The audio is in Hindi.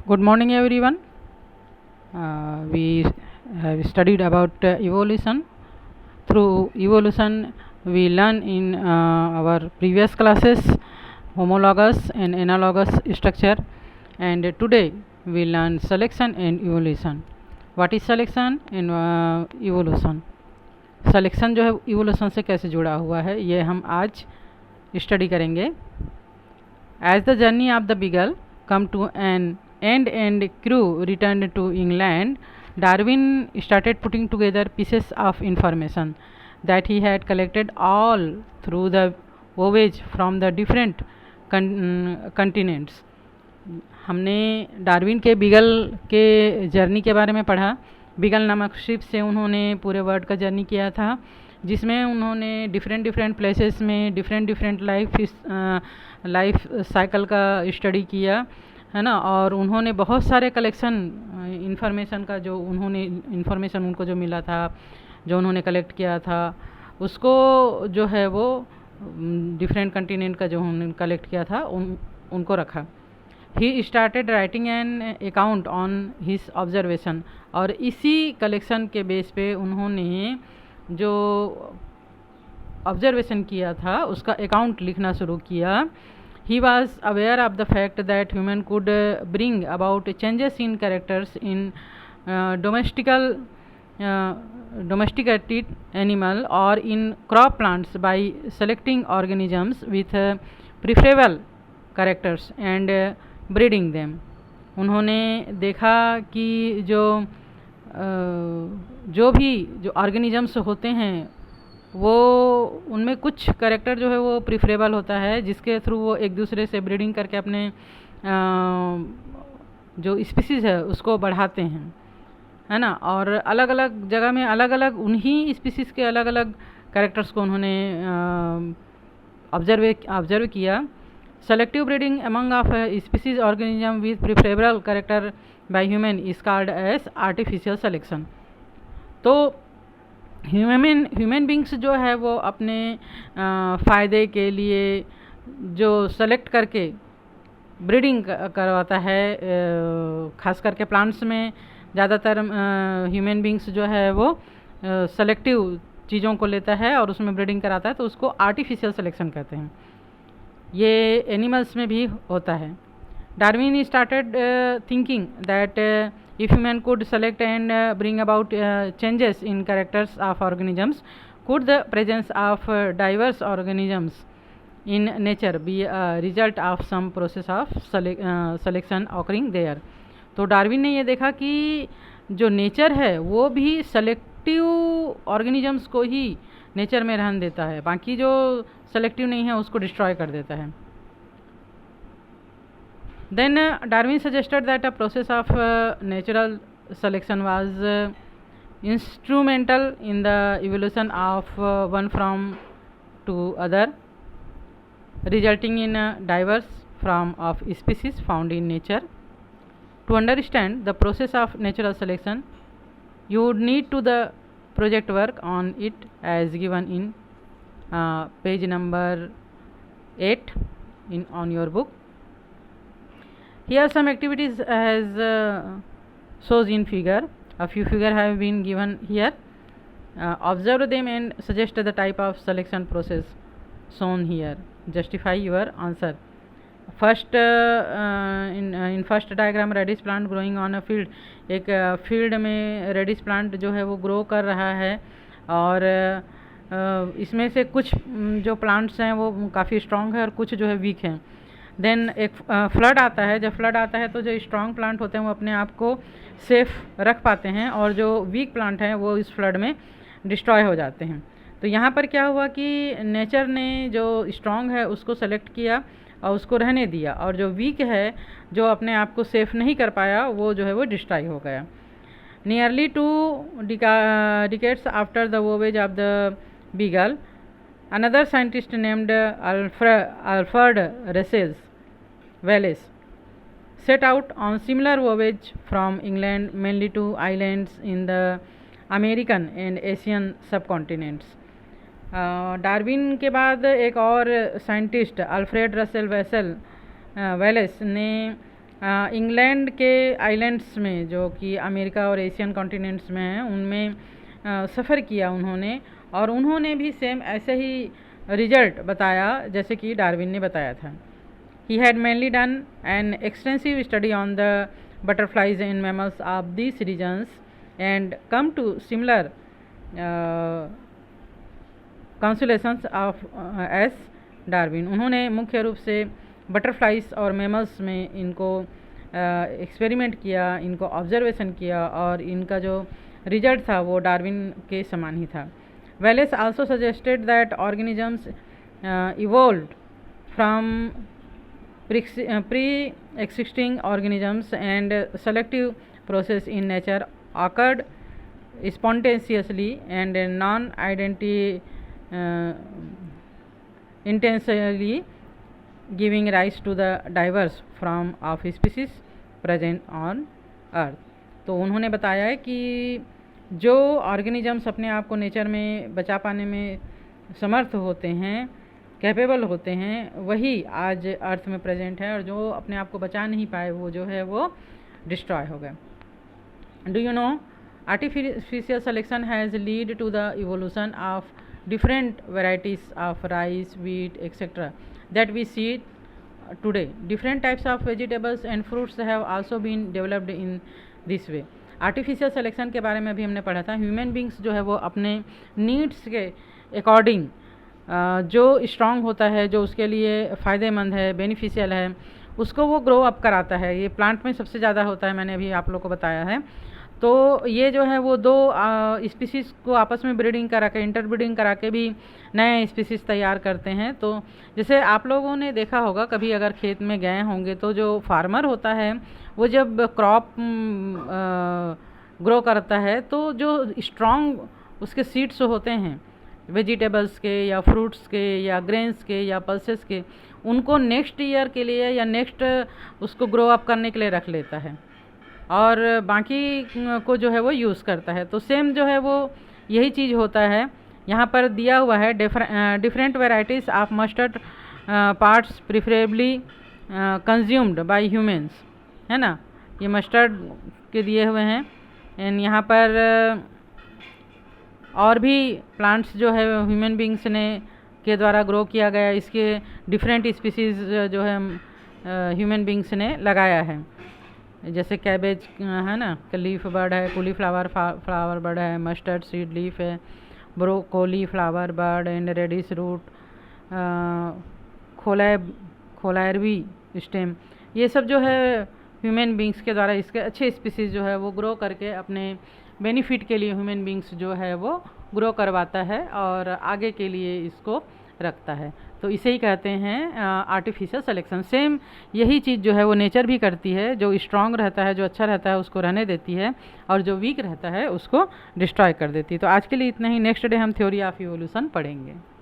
Good morning, everyone. We have studied about evolution. Through evolution, we learn in our previous classes homologous and analogous structure, and today we learn selection and evolution. What is selection and evolution? Selection जो है evolution से कैसे जुड़ा हुआ है ये हम आज स्टडी करेंगे. As the journey of the beagle come to an end and crew returned to England, Darwin started putting together pieces of information that he had collected all through the voyage from the different continents. हमने डार्विन के बीगल के जर्नी के बारे में पढ़ा. बीगल नामक शिप से उन्होंने पूरे वर्ल्ड का जर्नी किया था, जिसमें उन्होंने डिफरेंट प्लेसेस में डिफरेंट लाइफ साइकिल का स्टडी किया है ना. और उन्होंने बहुत सारे कलेक्शन इंफॉर्मेशन का जो उन्होंने इंफॉर्मेशन उनको जो मिला था, जो उन्होंने कलेक्ट किया था, उसको जो है वो डिफरेंट कंटिनेंट का जो उन्होंने कलेक्ट किया था उनको रखा. He started writing an account on his observation. और इसी कलेक्शन के बेस पे उन्होंने जो ऑब्जर्वेशन किया था उसका अकाउंट लिखना शुरू किया. He was aware of the fact that human could bring about changes in characters in domesticated animal or in crop plants by selecting organisms with preferable characters and breeding them. उन्होंने देखा कि जो ऑर्गेनिजम्स होते हैं वो उनमें कुछ करेक्टर जो है वो प्रिफरेबल होता है, जिसके थ्रू वो एक दूसरे से ब्रीडिंग करके अपने जो स्पीसीज़ है उसको बढ़ाते हैं, है ना. और अलग अलग जगह में अलग अलग उन्हीं स्पीसीज़ के अलग अलग करेक्टर्स को उन्होंने ऑब्जर्व किया. Selective breeding among of species organism with preferable character by human is called as artificial selection. तो ह्यूमन बींग्स जो है वो अपने फ़ायदे के लिए जो सेलेक्ट करके ब्रीडिंग करवाता है, ख़ास करके प्लांट्स में ज़्यादातर ह्यूमन बींग्स जो है वो सेलेक्टिव चीज़ों को लेता है और उसमें ब्रीडिंग कराता है, तो उसको आर्टिफिशियल सिलेक्शन कहते हैं. ये एनिमल्स में भी होता है. Darwin started thinking that if human could select and bring about changes in characters of organisms, could the presence of diverse organisms in nature be a result of some process of selection occurring there. तो डार्विन ने ये देखा कि जो नेचर है वो भी सेलेक्टिव ऑर्गेनिजम्स को ही नेचर में रहने देता है, बाकी जो सेलेक्टिव नहीं है उसको डिस्ट्रॉय कर देता है. Then Darwin suggested that a process of natural selection was instrumental in the evolution of one form to other, resulting in a diverse form of species found in nature. To understand the process of natural selection, you would need to the project work on it as given in page number 8 on your book. Here some activities as shows in figure. A few figures have been given here. Observe them and suggest the type of selection process shown here. Justify your answer. First in first diagram radish plant growing on a field. एक फील्ड में रेडिश प्लांट जो है वो ग्रो कर रहा है और इसमें से कुछ जो प्लांट्स हैं वो काफ़ी स्ट्रॉन्ग है और कुछ जो है वीक हैं. देन एक फ्लड आता है. जब फ्लड आता है तो जो स्ट्रॉन्ग प्लांट होते हैं वो अपने आप को सेफ रख पाते हैं और जो वीक प्लांट हैं वो इस फ्लड में डिस्ट्रॉय हो जाते हैं. तो यहाँ पर क्या हुआ कि नेचर ने जो स्ट्रॉन्ग है उसको सेलेक्ट किया और उसको रहने दिया, और जो वीक है जो अपने आप को सेफ नहीं कर पाया वो जो है वो डिस्ट्रॉय हो गया. Nearly 2 decades after the voyage of the Beagle, another scientist named Alfred Russel Wallace set out on similar voyage from England, mainly to islands in the American and Asian subcontinents. Darwin के बाद एक और साइंटिस्ट अल्फ्रेड रसेल वेलेस ने इंग्लैंड के आइलैंड्स में जो कि अमेरिका और एशियन कॉन्टिनेंट्स में हैं उनमें सफ़र किया उन्होंने, और उन्होंने भी सेम ऐसे ही रिजल्ट बताया जैसे कि डार्विन ने बताया था। He had mainly done an extensive study on the butterflies and mammals of these regions and come to similar consolations of as Darwin। उन्होंने मुख्य रूप से बटरफ्लाइज और मैमल्स में इनको एक्सपेरिमेंट किया, इनको ऑब्जर्वेशन किया, और इनका जो रिजल्ट था वो डार्विन के समान ही था। Wallace also suggested that organisms evolved from pre-existing organisms and selective process in nature occurred spontaneously and intentionally giving rise to the diverse form of species present on earth। तो उन्होंने बताया है कि जो ऑर्गेनिजम्स अपने आप को नेचर में बचा पाने में समर्थ होते हैं, कैपेबल होते हैं, वही आज अर्थ में प्रेजेंट है, और जो अपने आप को बचा नहीं पाए वो जो है वो डिस्ट्रॉय हो गए। Do you know artificial selection has lead to the evolution of different varieties of rice, wheat, etc. that we see today. Different types of vegetables and fruits have also been developed in this way. Artificial selection के बारे में अभी हमने पढ़ा था। ह्यूमन बींग्स जो है वो अपने नीड्स के अकॉर्डिंग जो स्ट्रॉन्ग होता है, जो उसके लिए फ़ायदेमंद है, बेनिफिशियल है, उसको वो ग्रो अप कराता है। ये प्लांट में सबसे ज़्यादा होता है, मैंने अभी आप लोगों को बताया है। तो ये जो है वो दो स्पीसीज़ को आपस में ब्रीडिंग करा के, इंटरब्रीडिंग करा के भी नए स्पीसीज़ तैयार करते हैं। तो जैसे आप लोगों ने देखा होगा, कभी अगर खेत में गए होंगे तो जो फार्मर होता है वो जब क्रॉप ग्रो करता है तो जो स्ट्रॉन्ग उसके सीड्स होते हैं वेजिटेबल्स के या फ्रूट्स के या ग्रेन्स के या पल्सेस के, उनको नेक्स्ट ईयर के लिए या नेक्स्ट उसको ग्रो अप करने के लिए रख लेता है, और बाकी को जो है वो यूज़ करता है। तो सेम जो है वो यही चीज़ होता है। यहाँ पर दिया हुआ है different varieties of mustard parts preferably consumed by humans, है ना। ये मस्टर्ड के दिए हुए हैं। एंड यहाँ पर और भी प्लांट्स जो है ह्यूमन बींग्स ने के द्वारा ग्रो किया गया, इसके डिफरेंट स्पीसीज़ जो है ह्यूमन बींग्स ने लगाया है। जैसे कैबेज है ना, लीफ बर्ड है, कॉलीफ्लावर फ्लावर बर्ड है, मस्टर्ड सीड लीफ है, broccoli flower bud and radish root, kohlrabi stem, ये सब जो है ह्यूमन बींग्स के द्वारा इसके अच्छे स्पीसीज़ जो है वो ग्रो करके अपने बेनिफिट के लिए ह्यूमन बींग्स जो है वो ग्रो करवाता है और आगे के लिए इसको रखता है। तो इसे ही कहते हैं आर्टिफिशियल सिलेक्शन। सेम यही चीज़ जो है वो नेचर भी करती है। जो स्ट्रांग रहता है, जो अच्छा रहता है, उसको रहने देती है, और जो वीक रहता है उसको डिस्ट्रॉय कर देती है। तो आज के लिए इतना ही। नेक्स्ट डे हम थ्योरी ऑफ इवोल्यूशन पढ़ेंगे।